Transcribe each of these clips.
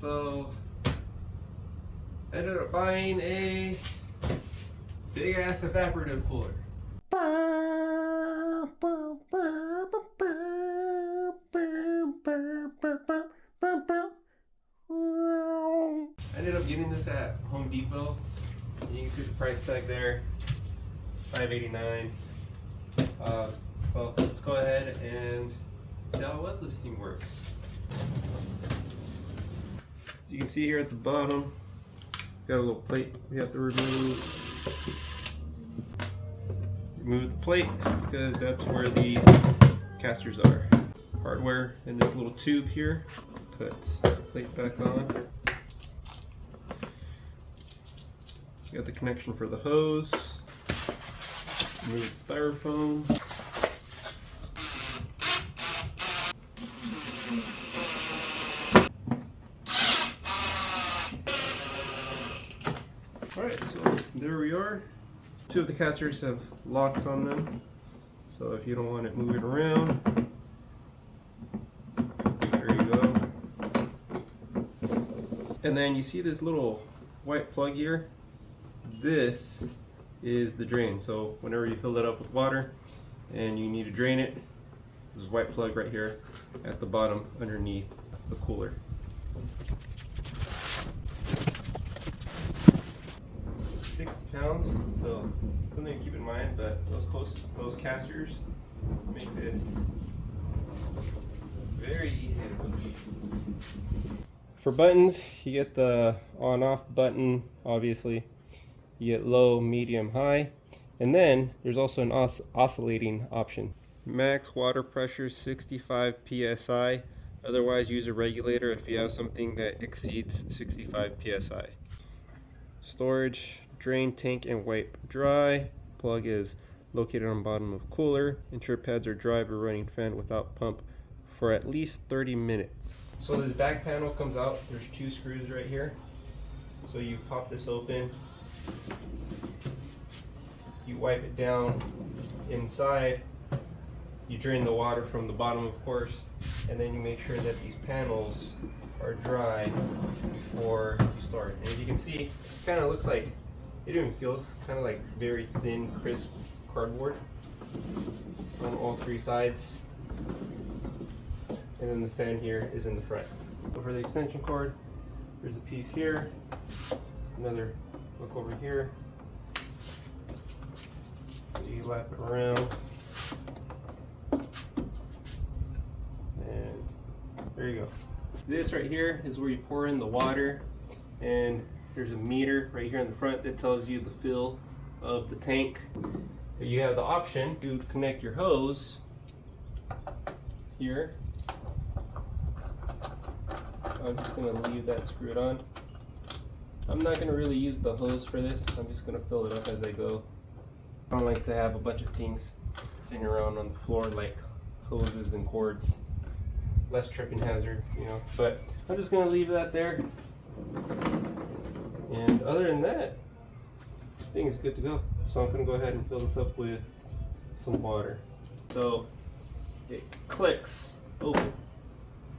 So I ended up buying a big ass evaporative cooler. I ended up getting this at Home Depot. You can see the price tag there, $5.89. So let's go ahead and see how well this thing works. As you can see here at the bottom, got a little plate we have to remove. Remove the plate because that's where the casters are. Hardware in this little tube here. Put the plate back on. Got the connection for the hose. Remove the styrofoam. Alright, so there we are. Two of the casters have locks on them, so if you don't want it moving around, there you go. And then you see this little white plug here? This is the drain. So whenever you fill it up with water and you need to drain it, this is a white plug right here at the bottom underneath the cooler. 60 pounds, so something to keep in mind, but those casters make this very easy to push. For buttons, you get the on-off button, obviously. You get low, medium, high, and then there's also an oscillating option. Max water pressure 65 psi. Otherwise, use a regulator if you have something that exceeds 65 psi. Storage, drain, tank, and wipe dry. Plug is located on bottom of cooler. Ensure pads are dry by running fan without pump for at least 30 minutes. So this back panel comes out. There's two screws right here. So you pop this open. You wipe it down inside. You drain the water from the bottom, of course, and then you make sure that these panels are dry before you start. And as you can see, it kind of looks like, it even feels kind of like very thin, crisp cardboard on all three sides. And then the fan here is in the front. So for the extension cord, there's a piece here, another hook over here. So you lap it around. And there you go. This right here is where you pour in the water, and there's a meter right here in the front that tells you the fill of the tank. You have the option to connect your hose here. I'm just going to leave that screwed on. I'm not going to really use the hose for this. I'm just going to fill it up as I go. I don't like to have a bunch of things sitting around on the floor like hoses and cords. Less tripping hazard, you know. But I'm just going to leave that there. And other than that, the thing is good to go. So I'm going to go ahead and fill this up with some water. So it clicks open.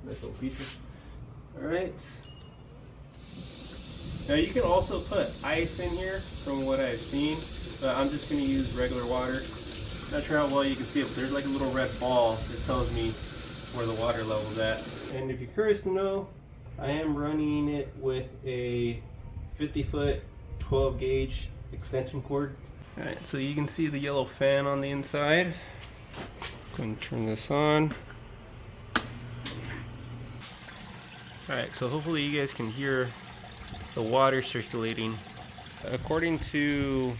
Nice little feature. Alright. Now you can also put ice in here from what I've seen, but I'm just going to use regular water. Not sure how well you can see it, but there's like a little red ball that tells me where the water level is at. And if you're curious to know, I am running it with a 50-foot 12 gauge extension cord. Alright, so you can see the yellow fan on the inside. Going to turn this on. Alright, so hopefully you guys can hear the water circulating. According to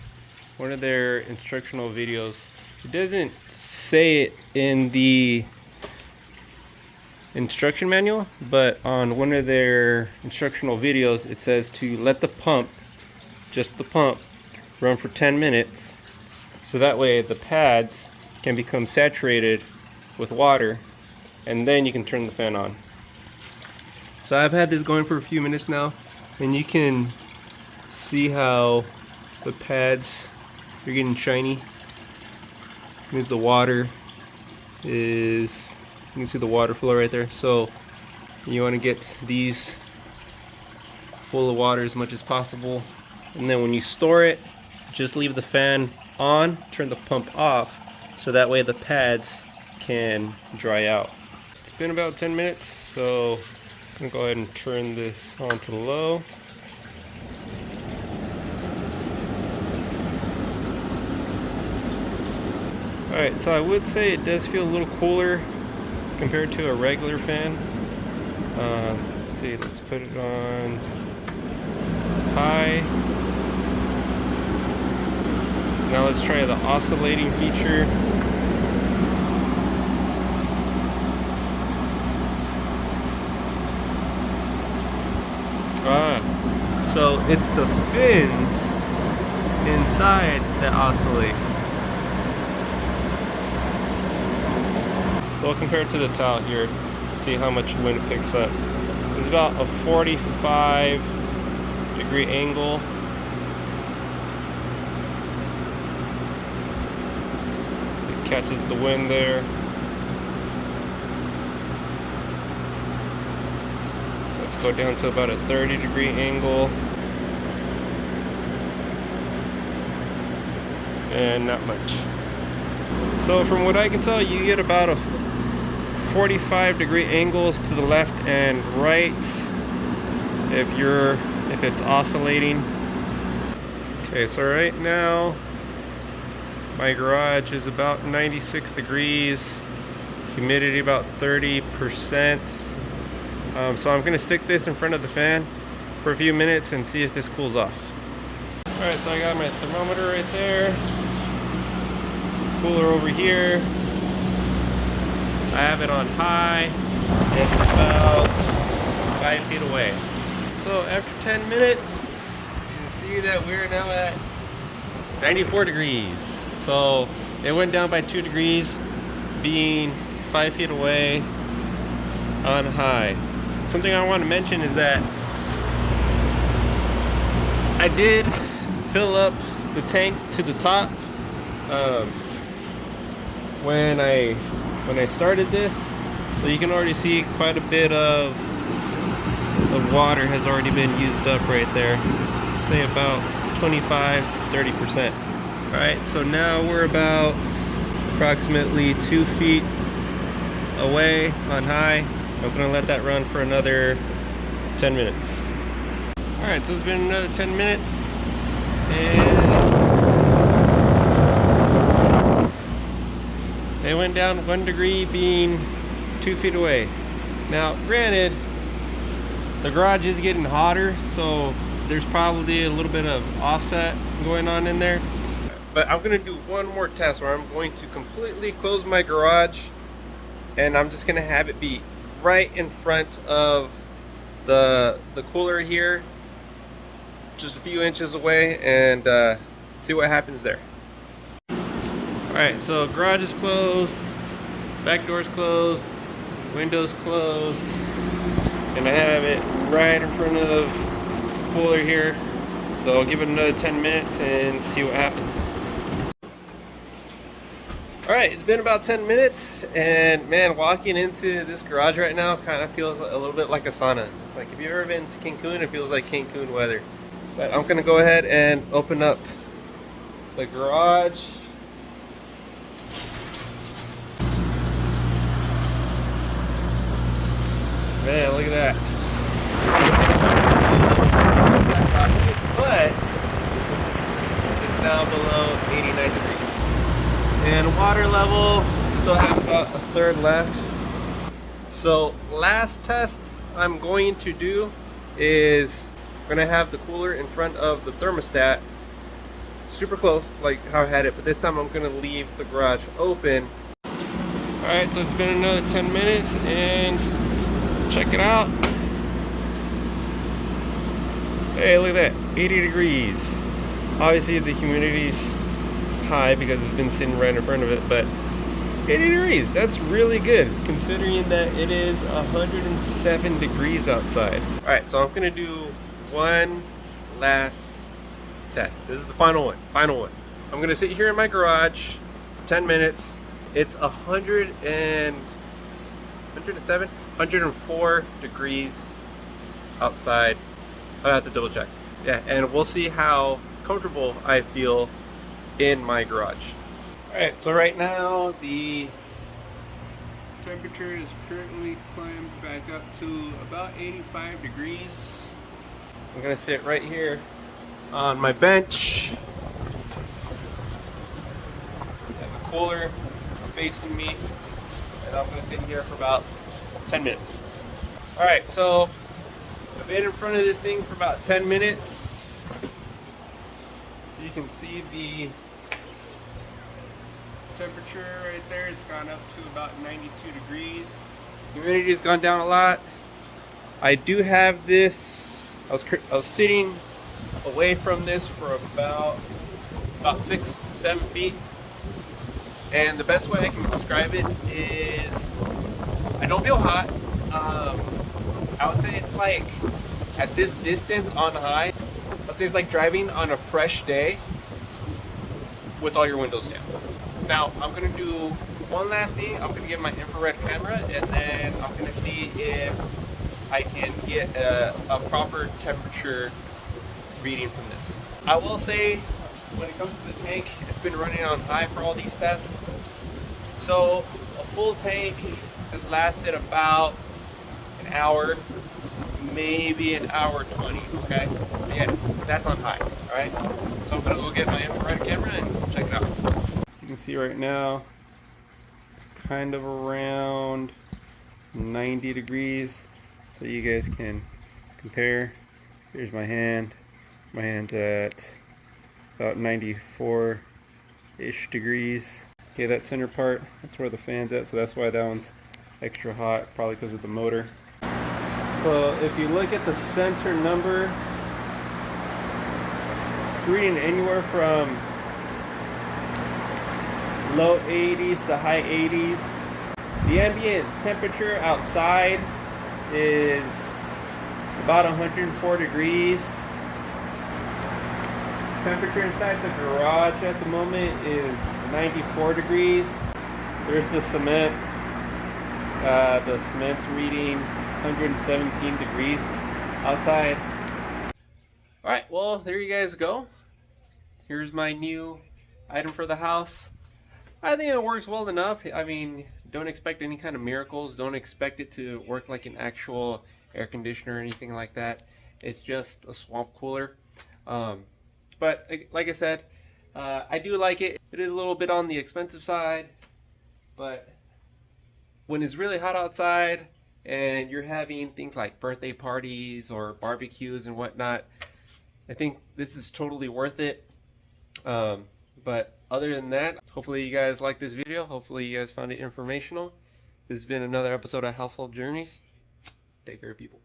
one of their instructional videos, it doesn't say it in the instruction manual, but on one of their instructional videos it says to let the pump, just the pump, run for 10 minutes so that way the pads can become saturated with water, and then you can turn the fan on. So I've had this going for a few minutes now, and you can see how the pads are getting shiny. It means the water is, you can see the water flow right there. So you want to get these full of water as much as possible. And then when you store it, just leave the fan on, turn the pump off, so that way the pads can dry out. It's been about 10 minutes, so I'm gonna go ahead and turn this on to low. Alright, so I would say it does feel a little cooler compared to a regular fan. Let's see, let's put it on high. Now let's try the oscillating feature. So it's the fins inside that oscillate. So we'll compare it to the towel here, see how much wind it picks up. It's about a 45-degree angle. It catches the wind there. Let's go down to about a 30-degree angle. And not much. So from what I can tell, you get about a 45-degree angles to the left and right if it's oscillating. Okay, so right now my garage is about 96 degrees, humidity about 30%. So I'm gonna stick this in front of the fan for a few minutes and see if this cools off. Alright, so I got my thermometer right there, cooler over here. I have it on high. It's about 5 feet away. So after 10 minutes, you can see that we're now at 94 degrees. So it went down by 2 degrees, being 5 feet away on high. Something I want to mention is that I did fill up the tank to the top when I started this, so you can already see quite a bit of water has already been used up right there. Say about 25-30%. Alright, so now we're about approximately 2 feet away on high. I'm gonna let that run for another 10 minutes. Alright, so it's been another 10 minutes, and they went down 1 degree, being 2 feet away. Now, granted, the garage is getting hotter, so there's probably a little bit of offset going on in there. But I'm gonna do one more test where I'm going to completely close my garage, and I'm just gonna have it be right in front of the cooler here, just a few inches away, and see what happens there. Alright, so garage is closed, back door's closed, windows closed, and I have it right in front of the cooler here. So I'll give it another 10 minutes and see what happens. Alright, it's been about 10 minutes, and man, walking into this garage right now kind of feels a little bit like a sauna. It's like, if you've ever been to Cancun, it feels like Cancun weather. But I'm going to go ahead and open up the garage. Man, look at that. But it's now below 89 degrees. And water level, still have about a third left. So last test I'm going to do is I'm going to have the cooler in front of the thermostat, super close like how I had it, but this time I'm going to leave the garage open. Alright, so it's been another 10 minutes, and check it out. Hey, look at that, 80 degrees. Obviously the humidity's high because it's been sitting right in front of it, but 80 degrees, that's really good considering that it is 107 degrees outside. Alright, so I'm gonna do one last test. This is the final one. I'm gonna sit here in my garage for 10 minutes. It's 104 degrees outside. I have to double check. Yeah, and we'll see how comfortable I feel in my garage. All right, so right now the temperature is currently climbed back up to about 85 degrees. I'm gonna sit right here on my bench. Have a cooler facing me, and I'm gonna sit here for about 10 minutes. All right, so I've been in front of this thing for about 10 minutes. You can see the temperature right there. It's gone up to about 92 degrees. Humidity has gone down a lot. I do have this. I was sitting away from this for about 6-7 feet, and the best way I can describe it is I don't feel hot. I would say it's like at this distance on high. I'd say it's like driving on a fresh day with all your windows down. Now I'm gonna do one last thing. I'm gonna get my infrared camera, and then I'm gonna see if I can get a proper temperature reading from this. I will say, when it comes to the tank, it's been running on high for all these tests. So a full tank has lasted about an hour, maybe an hour 20. Okay, yeah, that's on high. All right. So I'm gonna go get my infrared camera and check it out. You can see right now it's kind of around 90 degrees, so you guys can compare. Here's my hand. My hand's at about 94-ish degrees. Okay, that center part, that's where the fan's at, so that's why that one's extra hot, probably because of the motor. So if you look at the center number, it's reading anywhere from low 80s to high 80s. The ambient temperature outside is about 104 degrees. Temperature inside the garage at the moment is 94 degrees. There's the cement. The cement's reading 117 degrees outside. All right, well, there you guys go. Here's my new item for the house. I think it works well enough. I mean, don't expect any kind of miracles. Don't expect it to work like an actual air conditioner or anything like that. It's just a swamp cooler. But like I said, I do like it. It is a little bit on the expensive side, but when it's really hot outside and you're having things like birthday parties or barbecues and whatnot, I think this is totally worth it. But other than that, hopefully you guys like this video. Hopefully you guys found it informational. This has been another episode of Household Journeys. Take care, people.